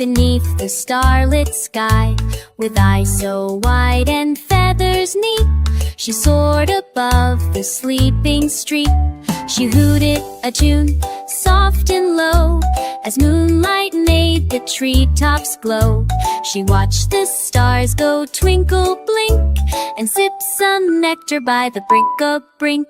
beneath the starlit sky. With eyes so wide and feathers neat, she soared above the sleeping street. She hooted a tune, soft and low, as moonlight made the treetops glow. She watched the stars go twinkle, blink, and sipped some nectar by the brink.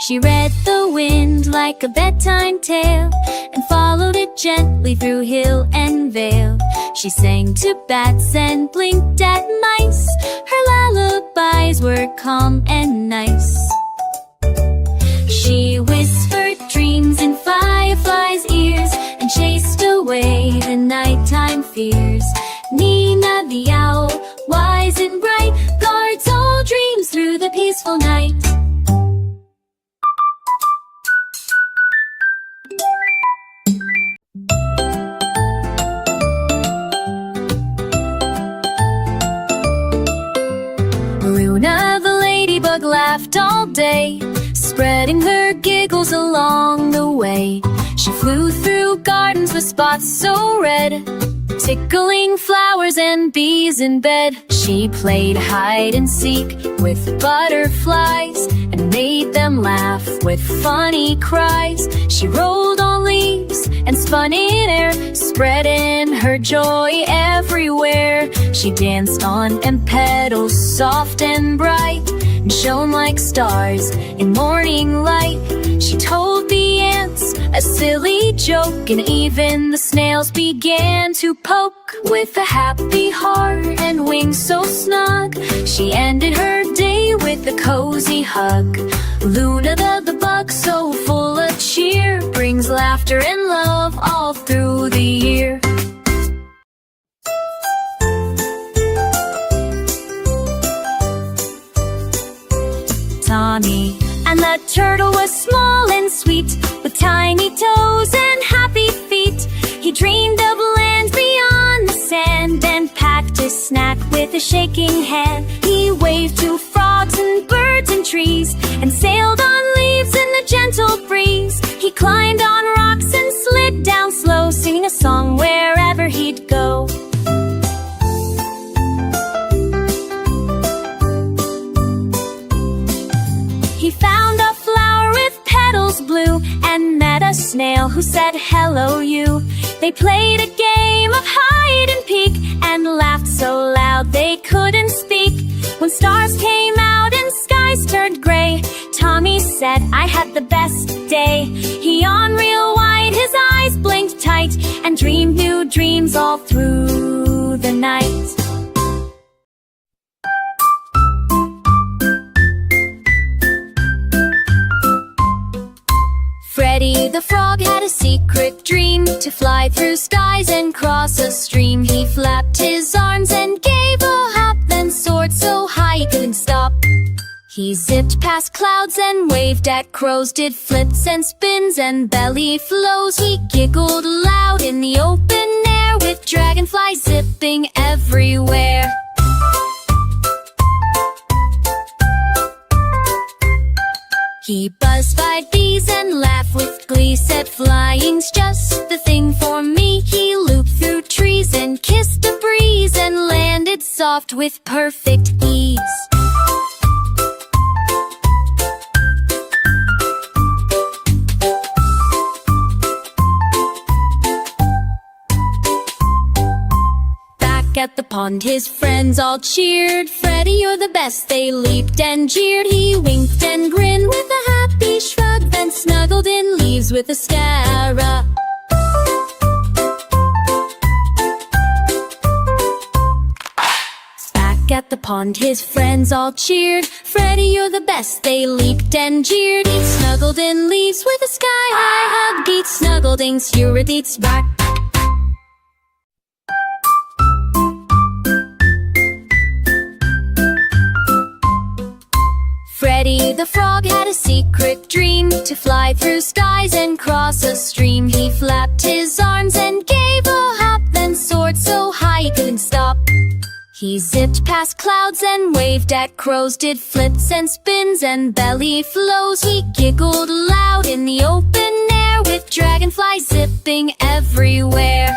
She read the wind like a bedtime tale, and followed it gently through hill and vale. She sang to bats and blinked at mice. Her lullabies were calm and nice. She whispered dreams in fireflies' ears, and chased away the nighttime fears. Nina the owl, wise and bright, guards all dreams through the peaceful night. Luna the ladybug laughed all day, spreading her giggles along the way. She flew through gardens with spots so red, tickling flowers and bees in bed. She played hide and seek with butterflies, and made them laugh with funny cries. She rolled on leaves and spun in air, spreading her joy everywhere. She danced on and petals soft and bright, and shone like stars in morning light. She told the ants a silly joke, and even the snails began to poke. With a happy heart and wings so snug, she ended her day with a cozy hug. Luna the bug, so full of cheer, brings laughter and love all through the year. Tommy and the turtle was small and sweet, with tiny toes and happy feet. He dreamed of lands beyond the sand, and packed his snack with a shaking hand. He waved to frogs and birds and trees, and sailed on leaves in the gentle breeze. He climbed on rocks and slid down slow, singing a song wherever he'd go. He found a flower with petals blue, and met a snail who said, "Hello, you." They played a game of hide and peek, and laughed so loud they couldn't speak. When stars came out and skies turned gray, Tommy said, "I had the best day." He yawned real wide, his eyes blinked tight, and dreamed new dreams all through the night. Freddy the frog had a secret dream, to fly through skies and cross a stream. He flapped his arms and gave a hop, then soared so high he couldn't stop. He zipped past clouds and waved at crows, did flips and spins and belly flows. He giggled loud in the open air, with dragonflies zipping everywhere. He buzzed by bees and laughed with glee, said flying's just the thing for me. He looped through trees and kissed the breeze, and landed soft with perfect ease. Back at the pond his friends all cheered. "Freddy, you're the best," they leaped and jeered. He winked and grinned with a happy shrug, then snuggled in leaves with a scarab. Back at the pond his friends all cheered. "Freddy, you're the best," they leaped and jeered. He snuggled in leaves with a sky-high hug, beat snuggled-ings, Eurydice back. Freddy the frog had a secret dream, to fly through skies and cross a stream. He flapped his arms and gave a hop, then soared so high he couldn't stop. He zipped past clouds and waved at crows, did flips and spins and belly flows. He giggled loud in the open air, with dragonflies zipping everywhere.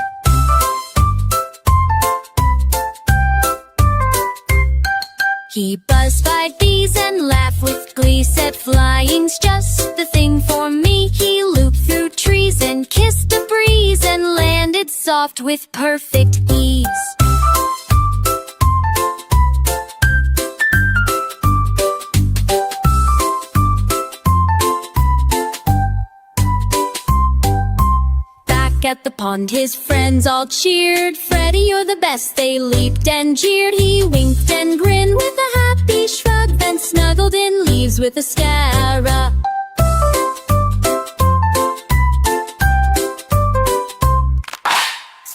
He buzzed by bees and laughed with glee, said flying's just the thing for me. He looped through trees and kissed a breeze and landed soft with perfect ease. At the pond his friends all cheered. "Freddie, you're the best," they leaped and jeered. He winked and grinned with a happy shrug, then snuggled in leaves with a scarab.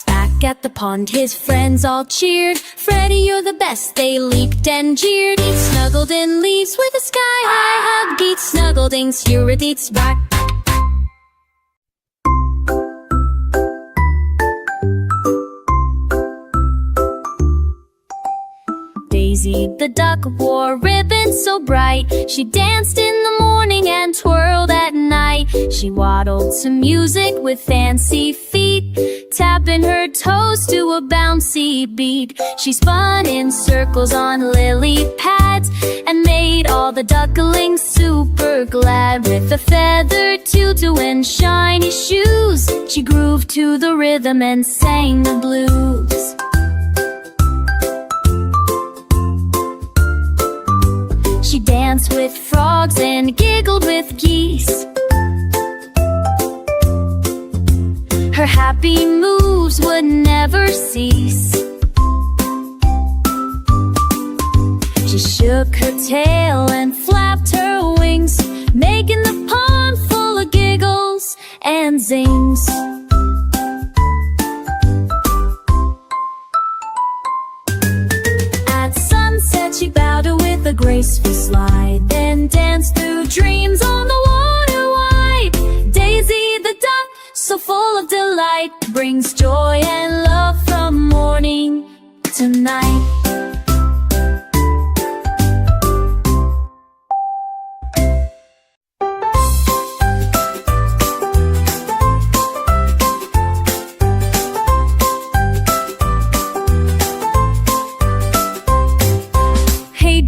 Back at the pond his friends all cheered. "Freddie, you're the best," they leaped and jeered. He snuggled in leaves with a sky-high hug. Deet snuggled-ings, you're-a-deets back. Daisy the duck wore ribbons so bright. She danced in the morning and twirled at night. She waddled to music with fancy feet, tapping her toes to a bouncy beat. She spun in circles on lily pads and made all the ducklings super glad. With a feathered tutu and shiny shoes, she grooved to the rhythm and sang the blues. She danced with frogs and giggled with geese. Her happy moves would never cease. She shook her tail and flapped her wings, making the pond full of giggles and zings. She bowed her with a graceful slide, then danced through dreams on the water wide. Daisy the duck, so full of delight, brings joy and love from morning to night.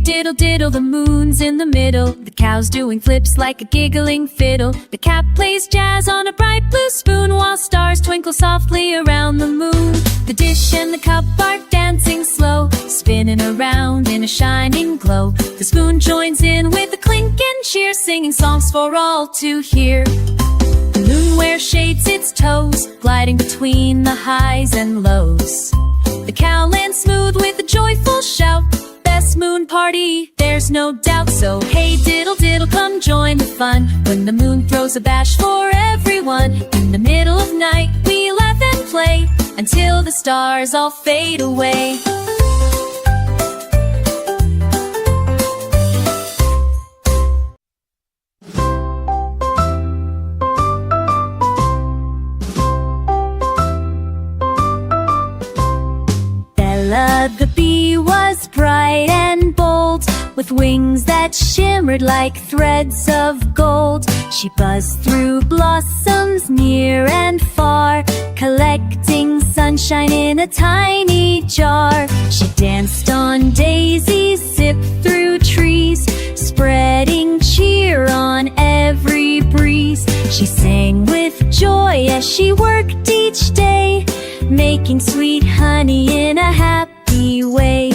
Diddle diddle, the moon's in the middle. The cow's doing flips like a giggling fiddle. The cat plays jazz on a bright blue spoon, while stars twinkle softly around the moon. The dish and the cup are dancing slow, spinning around in a shining glow. The spoon joins in with a clink and cheer, singing songs for all to hear. The moon wears shades its toes, gliding between the highs and lows. The cow lands smooth with a joyful shout. Best moon party, there's no doubt. So hey diddle diddle, come join the fun, when the moon throws a bash for everyone. In the middle of night we laugh and play, until the stars all fade away. Bella the bee was bright and bold, with wings that shimmered like threads of gold. She buzzed through blossoms near and far, collecting sunshine in a tiny jar. She danced on daisies, zipped through trees, spreading cheer on every breeze. She sang with joy as she worked each day, making sweet honey in a happy way.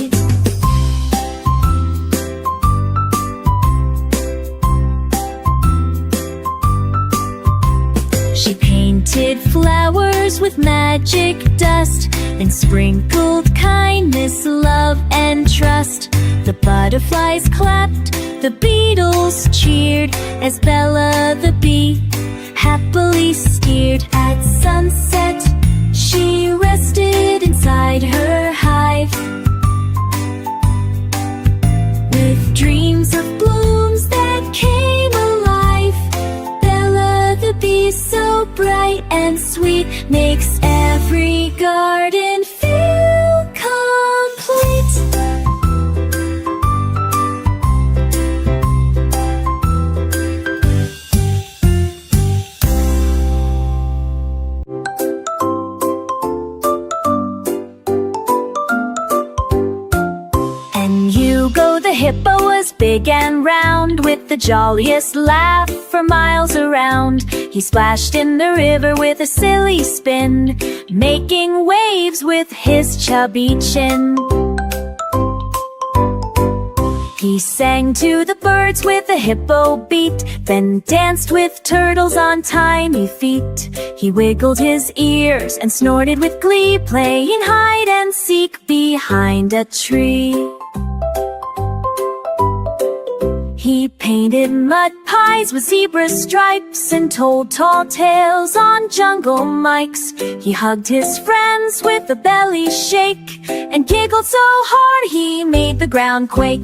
She painted flowers with magic dust, then sprinkled kindness, love, and trust. The butterflies clapped, the beetles cheered, as Bella the bee happily steered. At sunset, she rested inside her hive, with dreams of blooms that came alive. Bella the bee, so bright and sweet, makes every garden feel complete. big and round, with the jolliest laugh for miles around. He splashed in the river with a silly spin, making waves with his chubby chin. He sang to the birds with a hippo beat, then danced with turtles on tiny feet. He wiggled his ears and snorted with glee, playing hide and seek behind a tree. He painted mud pies with zebra stripes and told tall tales on jungle mics. He hugged his friends with a belly shake and giggled so hard he made the ground quake.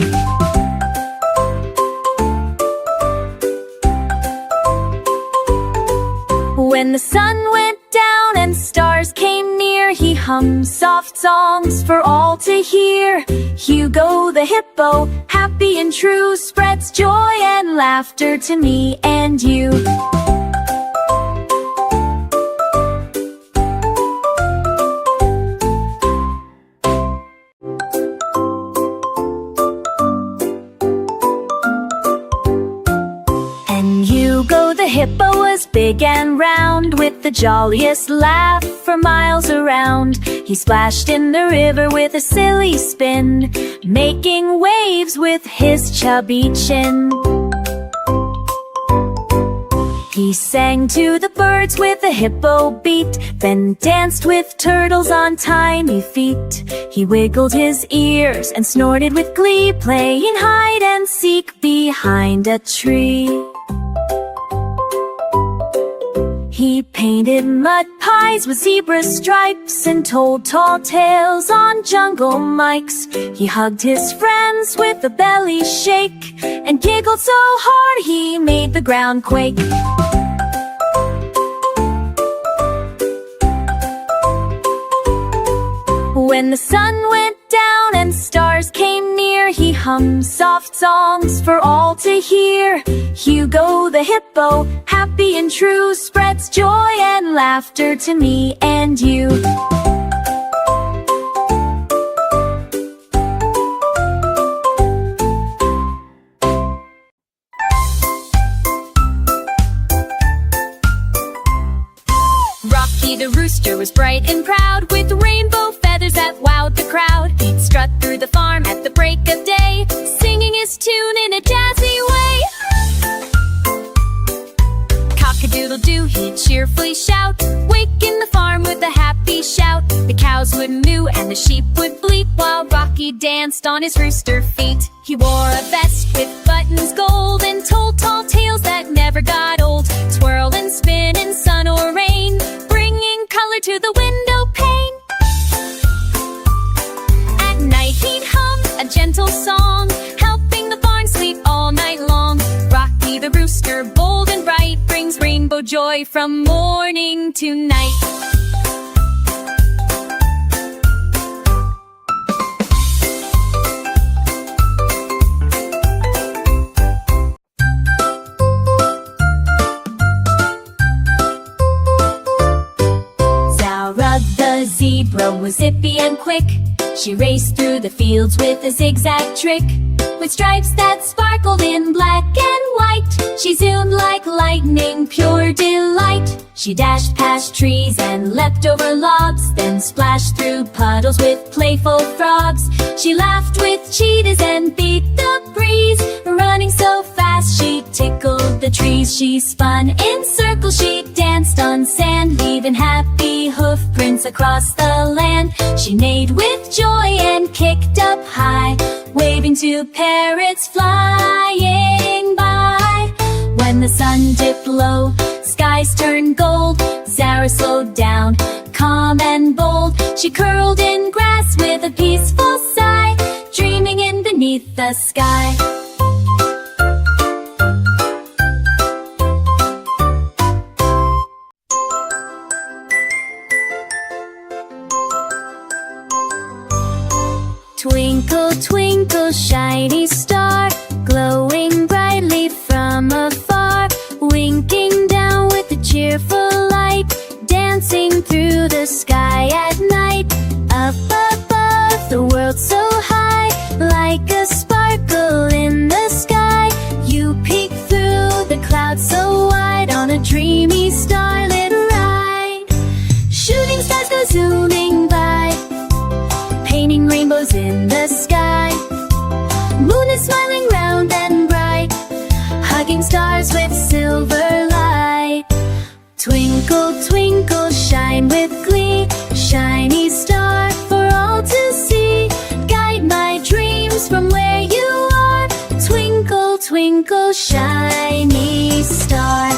When the sun went down and stars came near, he hummed soft songs for all to hear. Hugo the hippo, happy and true, spreads joy and laughter to me and you. And Hugo the hippo was big and round, with the jolliest laugh for miles around. He splashed in the river with a silly spin, making waves with his chubby chin. He sang to the birds with a hippo beat, then danced with turtles on tiny feet. He wiggled his ears and snorted with glee, playing hide and seek behind a tree. He painted mud pies with zebra stripes and told tall tales on jungle mics. He hugged his friends with a belly shake and giggled so hard he made the ground quake. When the sun went down and stars came near, he hummed soft songs for all to hear. Hugo the hippo, happy and true, spreads joy and laughter to me and you. Rocky the rooster was bright and proud, with rainbow feathers that wowed the crowd. He'd strut through the farm at the break of day, singing his tune in a jazzy way. Cock-a-doodle-doo, he'd cheerfully shout, waking the farm with a happy shout. The cows would moo and the sheep would bleat, while Rocky danced on his rooster feet. He wore a vest with buttons gold and told tall tales that never got old. Twirl and spin in sun or rain, bringing color to the window pane. At night he'd hum a gentle song, helping the barn sleep all night long. Rocky the rooster, bold and bright, brings rainbow joy from morning to night. The zebra was zippy and quick. She raced through the fields with a zigzag trick. With stripes that sparkled in black and white, she zoomed like lightning, pure delight. She dashed past trees and leapt over logs, then splashed through puddles with playful frogs. She laughed with cheetahs and beat the breeze, running so fast she tickled the trees. She spun in circles, she danced on sand, leaving happy hoof prints across the land. She neighed with joy and kicked up high, waving to parrots flying by. When the sun dipped low, skies turned gold. Zara slowed down, calm and bold. She curled in grass with a peaceful sigh, dreaming in beneath the sky. Twinkle, twinkle, shiny star, glowing brightly from afar, winking down with a cheerful light, dancing through the sky at night. Up above, the world so high, like a sparkle in the rainbows in the sky. Moon is smiling round and bright, hugging stars with silver light. Twinkle, twinkle, shine with glee, shiny star for all to see. Guide my dreams from where you are. Twinkle, twinkle, shiny star.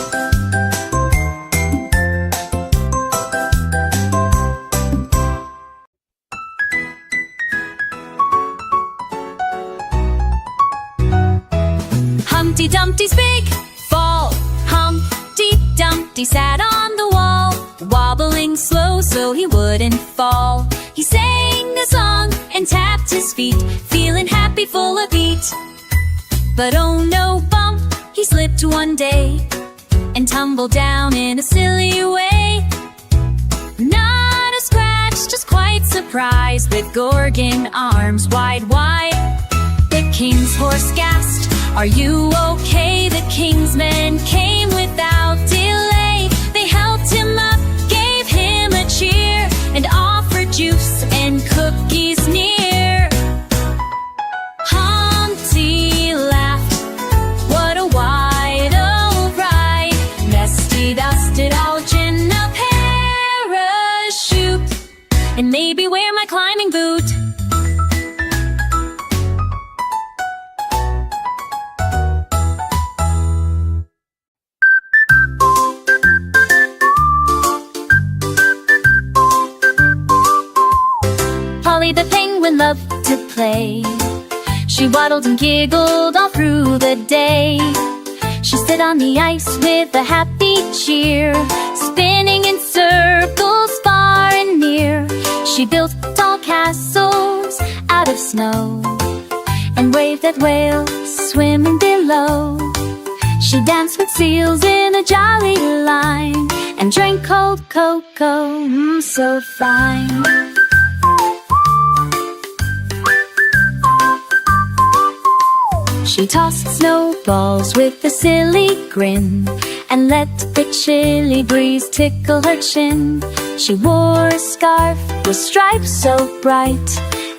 Humpty Dumpty's big fall. Humpty Dumpty sat on the wall, wobbling slow so he wouldn't fall. He sang a song and tapped his feet, feeling happy, full of heat. But oh no, bump, he slipped one day and tumbled down in a silly way. Not a scratch, just quite surprised, with Gorgon arms wide, wide. The king's horse gasped, "Are you okay?" The king's men came without delay. They helped him up, gave him a cheer, and offered juice and cookies near. Humpty laughed, what a wide old ride. Nesty dusted out in a parachute, and maybe wear my climbing boot. The penguin loved to play. She waddled and giggled all through the day. She stood on the ice with a happy cheer, spinning in circles far and near. She built tall castles out of snow and waved at whales swimming below. She danced with seals in a jolly line and drank cold cocoa, so fine. She tossed snowballs with a silly grin and let the chilly breeze tickle her chin. She wore a scarf with stripes so bright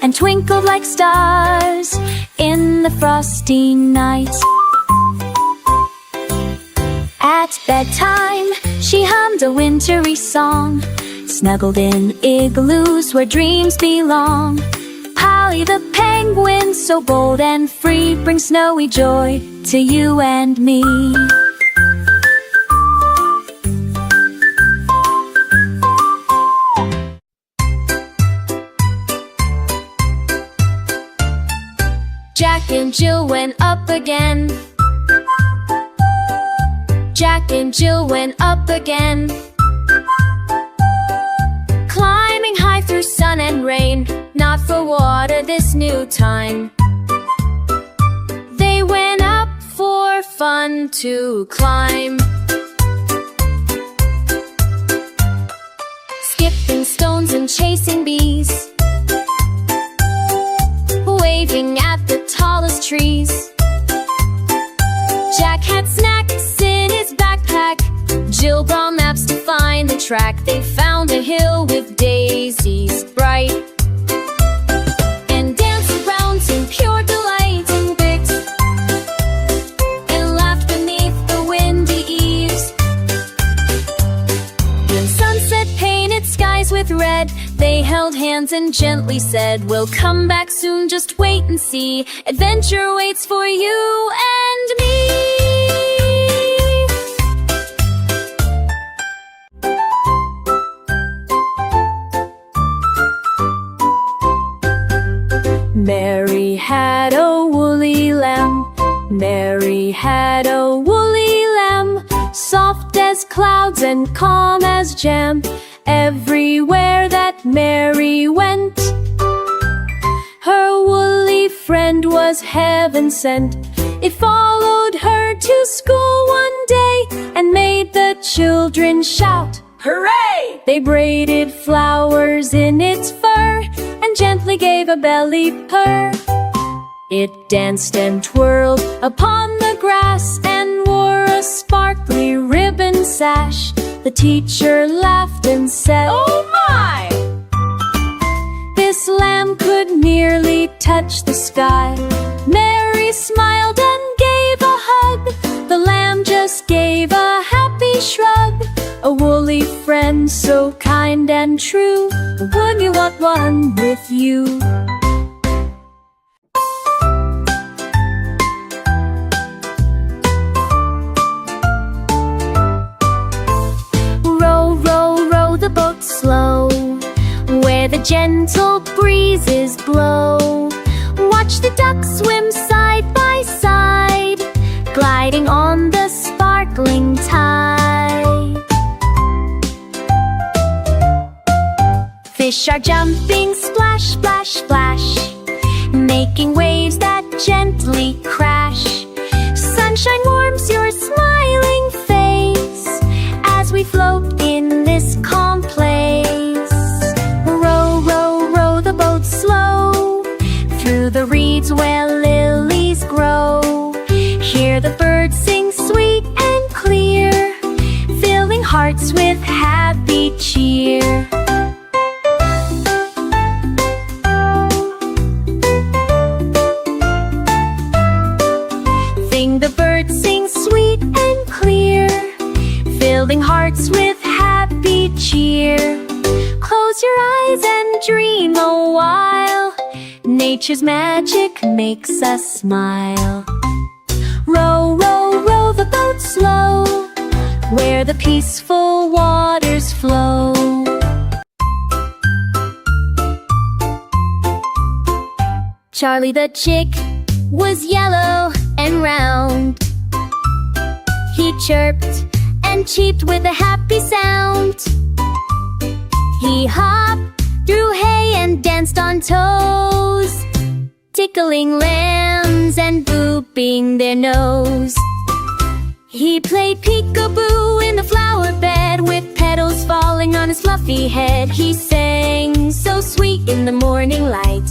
and twinkled like stars in the frosty night. At bedtime, she hummed a wintry song, snuggled in igloos where dreams belong. Polly the penguin, so bold and free, brings snowy joy to you and me. Jack and Jill went up again. Jack and Jill went up again. Climbing high through sun and rain, not for water this new time. They went up for fun to climb. Skipping stones and chasing bees, waving at the tallest trees. Jack had snacks in his backpack, Jill brought maps to find the track. They found a hill with daisies bright and danced around in pure delight, and picked and laughed beneath the windy eaves. When sunset painted skies with red, they held hands and gently said, "We'll come back soon, just wait and see. Adventure waits for you and me." Mary had a woolly lamb. Mary had a woolly lamb, soft as clouds and calm as jam. Everywhere that Mary went, her woolly friend was heaven sent. It followed her to school one day and made the children shout, "Hooray!" They braided flowers in its fur and gently gave a belly purr. It danced and twirled upon the grass and wore a sparkly ribbon sash. The teacher laughed and said, "Oh my! This lamb could nearly touch the sky. Mary smiled and gave a hug. The lamb just gave a happy shrug. A woolly friend so kind and true, would you want one with you? Row, row, row the boat slow, where the gentle breezes blow. Watch the ducks swim side by side, gliding on the sparkling tide. Fish are jumping splash, splash, splash, making waves that gently crash. Sunshine warms your smiling face as we float in this calm place. Row, row, row the boat slow, through the reeds where lilies grow. Hear the birds sing sweet and clear, filling hearts with happy cheer. The birds sing sweet and clear, filling hearts with happy cheer. Close your eyes and dream a while, nature's magic makes us smile. Row, row, row the boat slow, where the peaceful waters flow. Charlie the chick was yellow and round. He chirped and cheeped with a happy sound. He hopped through hay and danced on toes, tickling lambs and booping their nose. He played peekaboo in the flower bed, with petals falling on his fluffy head. He sang so sweet in the morning light,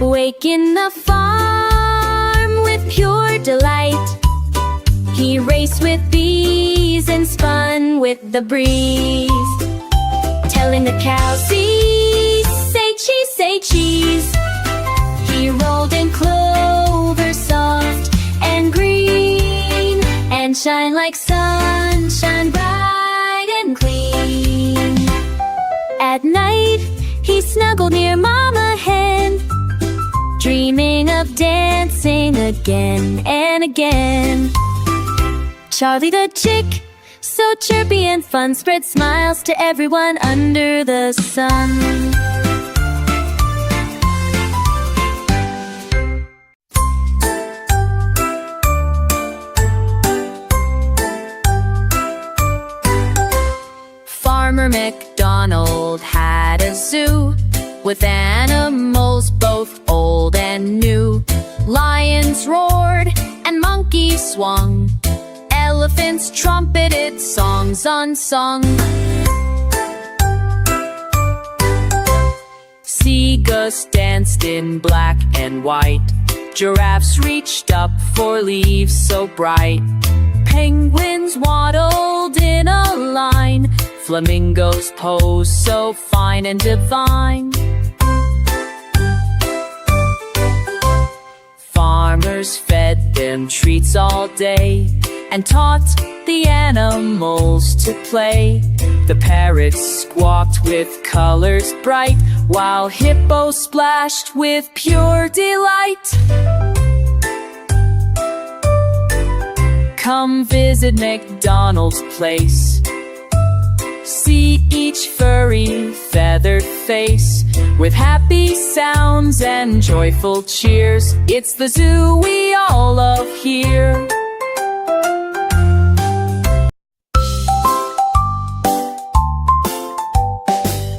waking the farm with pure delight. He raced with bees and spun with the breeze, telling the cow, "See, say cheese, say cheese." He rolled in clover soft and green, and shine like sunshine bright and clean. At night, he snuggled near Mama Hen, dreaming of dancing again and again. Charlie the chick, so chirpy and fun, spread smiles to everyone under the sun. Farmer MacDonald had a zoo, with animals both old and new. Lions roared and monkeys swung, elephants trumpeted songs unsung. Seagulls danced in black and white, giraffes reached up for leaves so bright. Penguins waddled in a line, flamingos posed so fine and divine. Farmers fed them treats all day, and taught the animals to play. The parrots squawked with colors bright, while hippos splashed with pure delight. Come visit MacDonald's place, see each furry, feathered face, with happy sounds and joyful cheers. It's the zoo we all love here.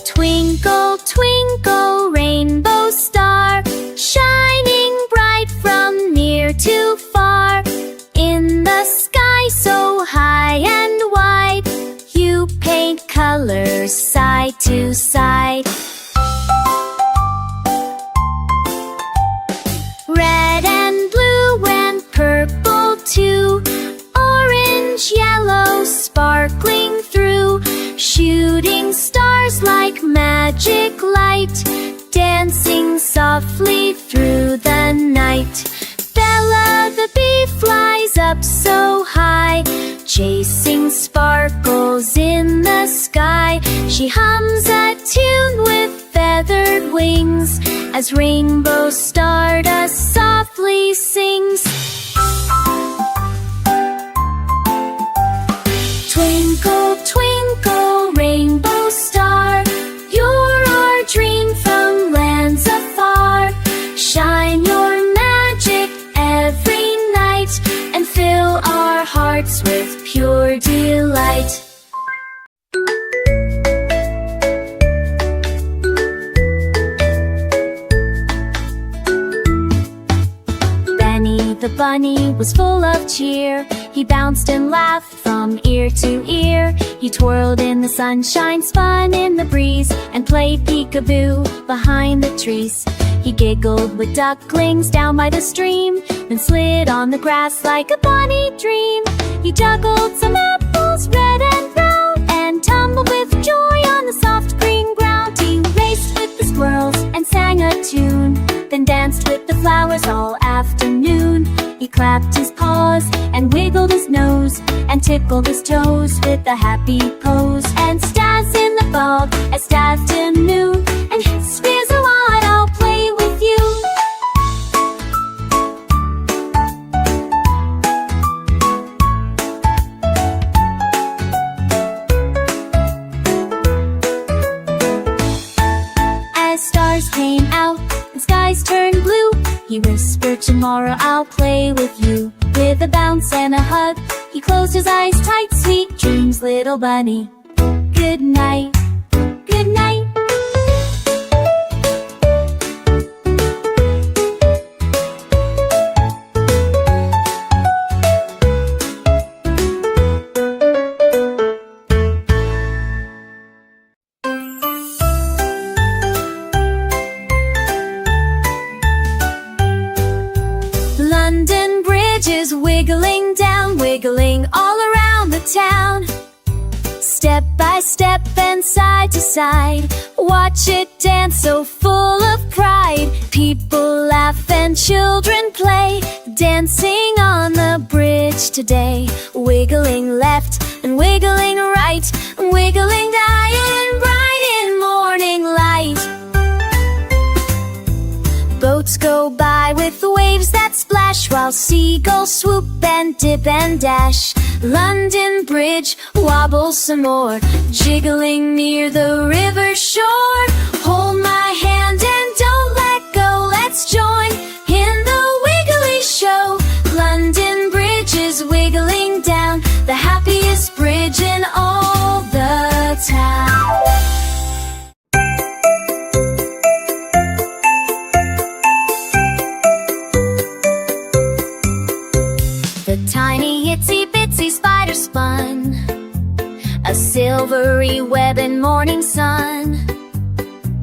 Twinkle, twinkle, rainbow star, shining bright from near to far. In the sky so high and wide, you paint colors side to side. Red and blue and purple too, orange, yellow, sparkling through. Shooting stars like magic light, dance sings softly through the night. Bella the bee flies up so high, chasing sparkles in the sky. She hums a tune with feathered wings as Rainbow Stardust softly sings. Twinkle, twinkle, rainbow star, you're our dream from lands afar. Shine your magic every night and fill our hearts with pure delight. Benny the bunny was full of cheer. He bounced and laughed from ear to ear. He twirled in the sunshine, spun in the breeze, and played peekaboo behind the trees. He giggled with ducklings down by the stream, then slid on the grass like a bunny dream. He juggled some apples, red and brown, and tumbled with joy on the soft green ground. He raced with the squirrels and sang a tune, then danced with the flowers all afternoon. He clapped his paws and wiggled his nose and tickled his toes with a happy pose. And stars in the fog as afternoon, and spears a lot, I'll play with you. As stars came out and skies turned blue, he whispered, tomorrow I'll play with you. With a bounce and a hug, he closed his eyes tight. Sweet dreams, little bunny. Good night. Good night. London Bridge is wiggling down, wiggling all around the town. Step by step and side to side, watch it dance so full of pride. People laugh and children play, dancing on the bridge today. Wiggling left and wiggling right, wiggling dying bright in morning light. Boats go by with waves that splash, while seagulls swoop and dip and dash. London Bridge wobbles some more, jiggling near the river shore. Hold my hand and don't let go, let's join in the wiggly show. London Bridge is wiggling down, the happiest bridge in all the town. The tiny itsy bitsy spider spun a silvery web in morning sun.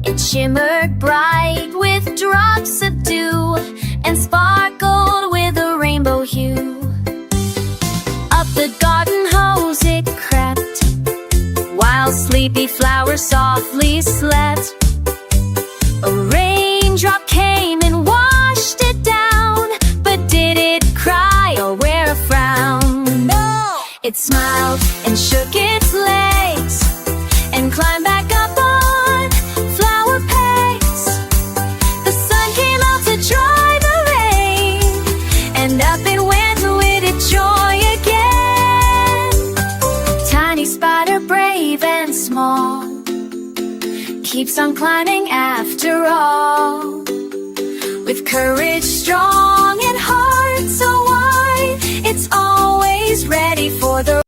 It shimmered bright with drops of dew and sparkled with a rainbow hue. Up the garden hose it crept, while sleepy flowers softly slept. A raindrop came and washed it down, but did it cry or wear a frown? No! It smiled and shook its legs and climbed back up on flower pegs. The sun came out to dry the rain, and up it went with its joy again. Tiny spider, brave and small, keeps on climbing after all. With courage strong and heart so wide, it's always ready for the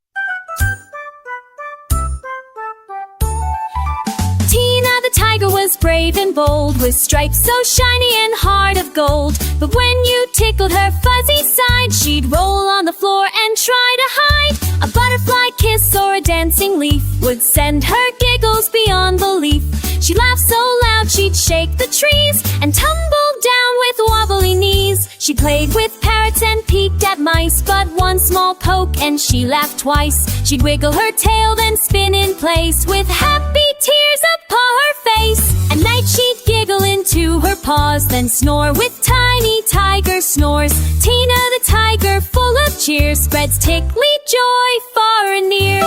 Tina the tiger was brave and bold, with stripes so shiny and heart of gold. But when you tickled her fuzzy side, she'd roll on the floor and try to hide. A butterfly kiss or a dancing leaf would send her giggles beyond belief. She laughed so loud she'd shake the trees and tumble down with wobbly knees. She played with parrots and peeked at mice, but one small poke and she laughed twice. She'd wiggle her tail then spin in place with happy tears up paw her face. At night she'd giggle into her paws, then snore with tiny tiger snores. Tina the tiger, full of cheer, spreads tickly joy far and near.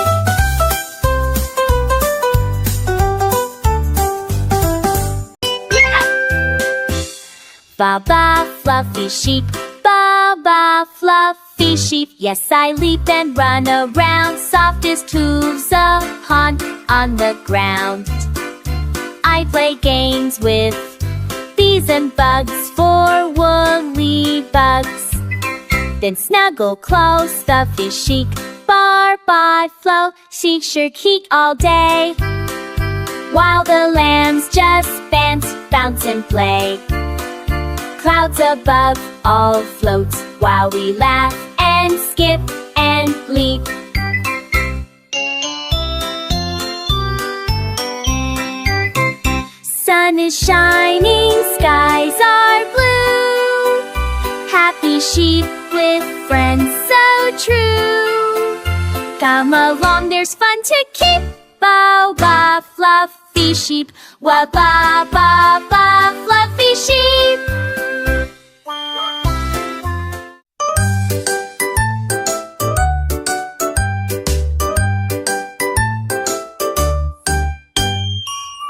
Ba-ba, fluffy sheep, ba-ba, fluffy sheep. Yes, I leap and run around, softest hooves upon on the ground. I play games with bees and bugs for woolly bugs. Then snuggle close, stuffy chic, barb I flow, chic sure keek all day. While the lambs just bounce and play. Clouds above all float while we laugh and skip and leap. Sun is shining, skies are blue. Happy sheep with friends so true. Come along, there's fun to keep. Bow, ba, fluffy sheep. Wa, ba, ba, ba, fluffy sheep.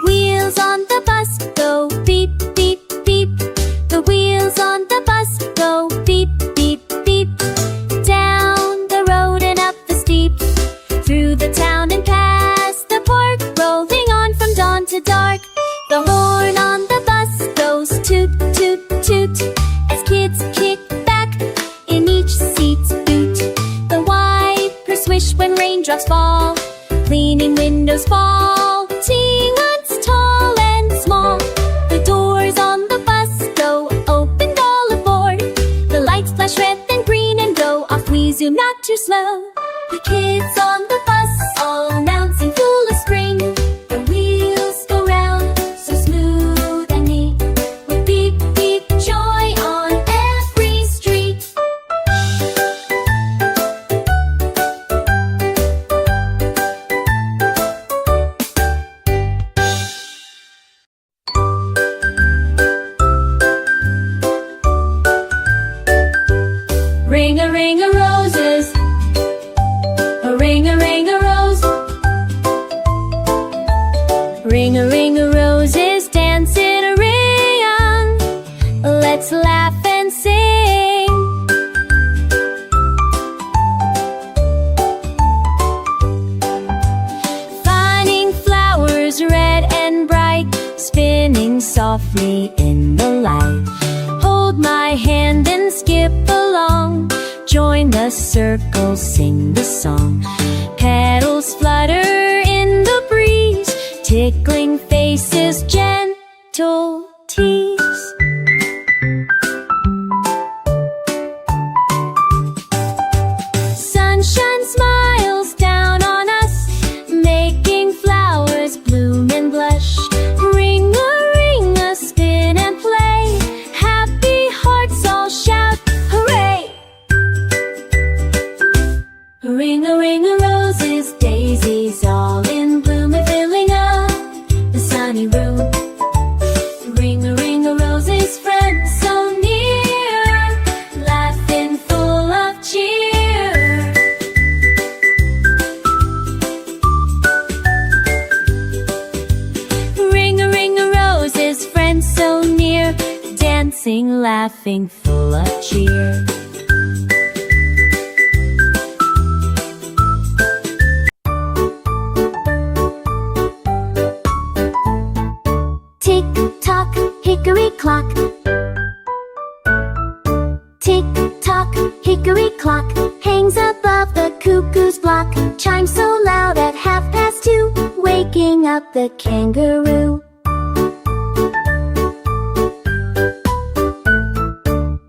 Wheels on the bus go beep, beep, beep. The wheels on the bus go beep, beep, beep. Down the road and up the steep, through the town and past the park, rolling on from dawn to dark. The horn on the bus goes toot, toot, toot, as kids kick back in each seat's boot. The wipers swish when raindrops fall, cleaning windows fall, once tall and small. The doors on the bus go open all aboard. The lights flash red and green and go off. We zoom not too slow. The kids on the bus all announcing full of spring. The wheels go round so smooth and neat, with beep beep joy on every street. Ring a roses, a ring a rose. Ring a roses, dance in a ring. Let's laugh and sing. Finding flowers red and bright, spinning softly in the light. Hold my hand and skip along. Join the circle, sing the song. Petals flutter in the breeze, tickling faces, gentle tease. Sunshine smiles down on us, making flowers bloom and blush. Ring a spin and play, happy hearts all shout hooray. Ring a roses, daisies all in bloom and filling up the sunny room. Ring a roses, friends so near, laughing full of cheer. Ring a roses, friends so near, dancing, laughing, full of cheer. Tick-tock, hickory clock. Tick-tock, hickory clock hangs above the cuckoo's block. Chimes so loud at 2:30, waking up the kangaroo.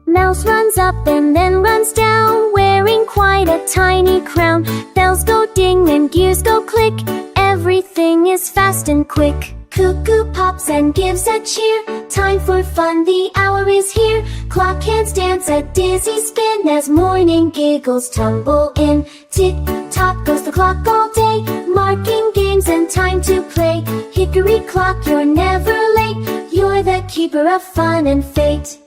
Mouse runs up and then runs down, wearing quite a tiny crown. Bells go ding and gears go click, everything is fast and quick. Cuckoo pops and gives a cheer, time for fun, the hour is here. Clock hands dance a dizzy spin as morning giggles tumble in. Tick-tock goes the clock all day, marking game games and time to play. Hickory clock, you're never late. You're the keeper of fun and fate.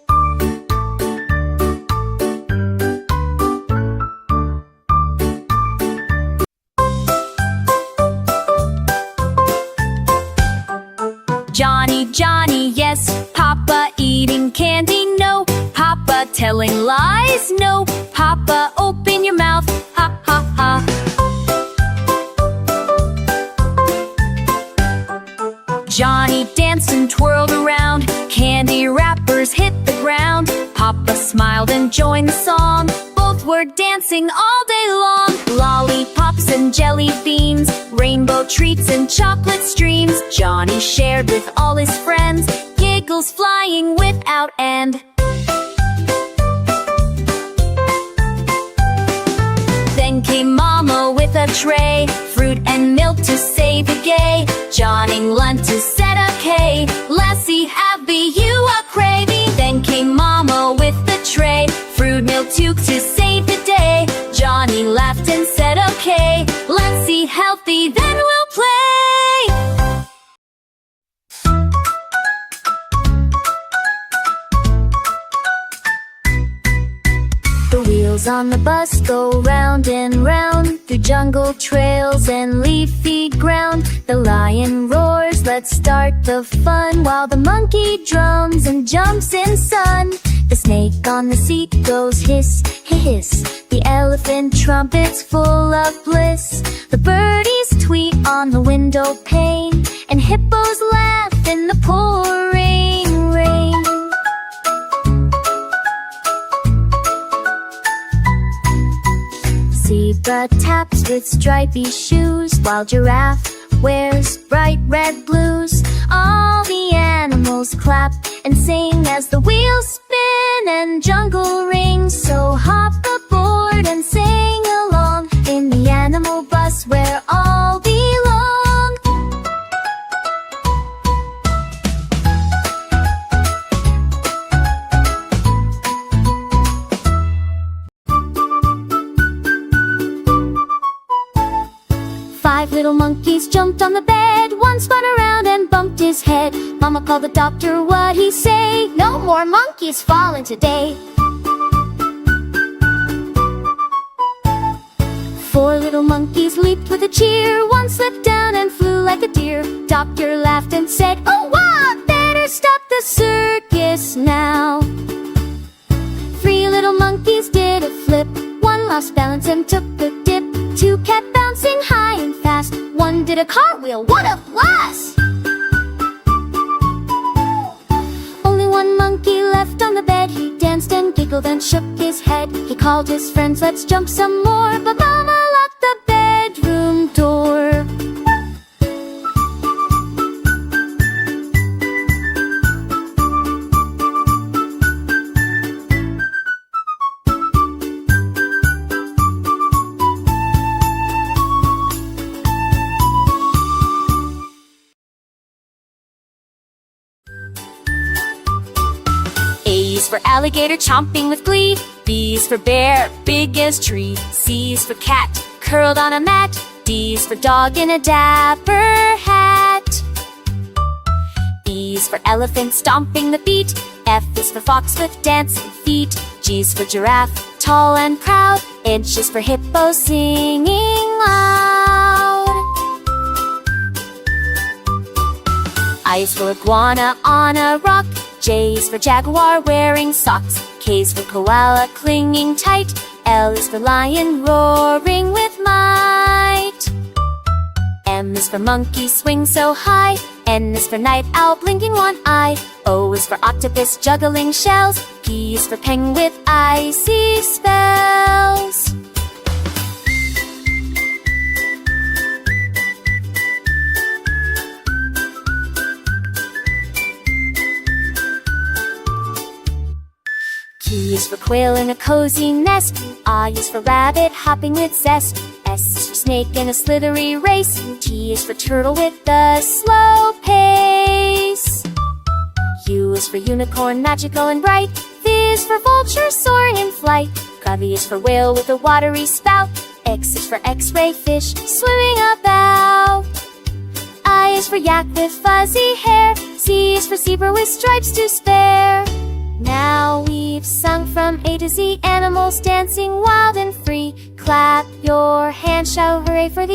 Johnny, Johnny, yes. Papa eating candy, no. Papa telling lies, no. Papa, open your mouth, ha ha ha. Johnny danced and twirled around. Candy wrappers hit the ground. Papa smiled and joined the song. Both were dancing all day long. Lollipops and jelly beans, rainbow treats and chocolate streams. Johnny shared with all his friends, giggles flying without end. Then came Mama with a tray, fruit and milk to save the day. Johnny learned to set okay. Lassie, happy you are craving. Then came Mama with the tray, fruit milk too to save the day. Johnny laughed and said okay. Let's see healthy, then we'll play. The wheels on the bus go round and round, through jungle trails and leafy ground. The lion roars, let's start the fun, while the monkey drums and jumps in sun. The snake on the seat goes hiss, hiss. The elephant trumpets full of bliss. The birdies tweet on the window pane, and hippos laugh in the pouring rain. Zebra taps with stripy shoes, while giraffe wears bright red blues. All the animals clap and sing as the wheels spin and jungle rings. So hop aboard and sing along in the animal bus where all belong. Five little monkeys jumped on the bed. One spun around and bumped his head. Mama called the doctor, what'd he say? No more monkeys falling today. Four little monkeys leaped with a cheer. One slipped down and flew like a deer. Doctor laughed and said, oh wow, better stop the circus now. Three little monkeys did a flip. One lost balance and took a dip. Two kept bouncing high and fast. One did a cartwheel, what a blast! Only one monkey left on the bed. He danced and giggled and shook his head. He called his friends, let's jump some more. But Mama locked the bedroom door. A is for alligator chomping with glee. B is for bear, big as tree. C is for cat, curled on a mat. D is for dog in a dapper hat. E is for elephant stomping the beat. F is for fox with dancing feet. G is for giraffe, tall and proud. H is for hippo singing loud. I is for iguana on a rock. J is for jaguar wearing socks. K is for koala clinging tight. L is for lion roaring with might. M is for monkey swing so high. N is for night owl blinking one eye. O is for octopus juggling shells. P is for penguin with icy spells. Q is for quail in a cozy nest. I is for rabbit hopping with zest. S is for snake in a slithery race. T is for turtle with a slow pace. U is for unicorn magical and bright. V is for vulture soaring in flight. W is for whale with a watery spout. X is for x-ray fish swimming about. is for yak with fuzzy hair. Z is for zebra with stripes to spare. Now we've sung from A to Z, animals dancing wild and free. Clap your hands, shout hooray for the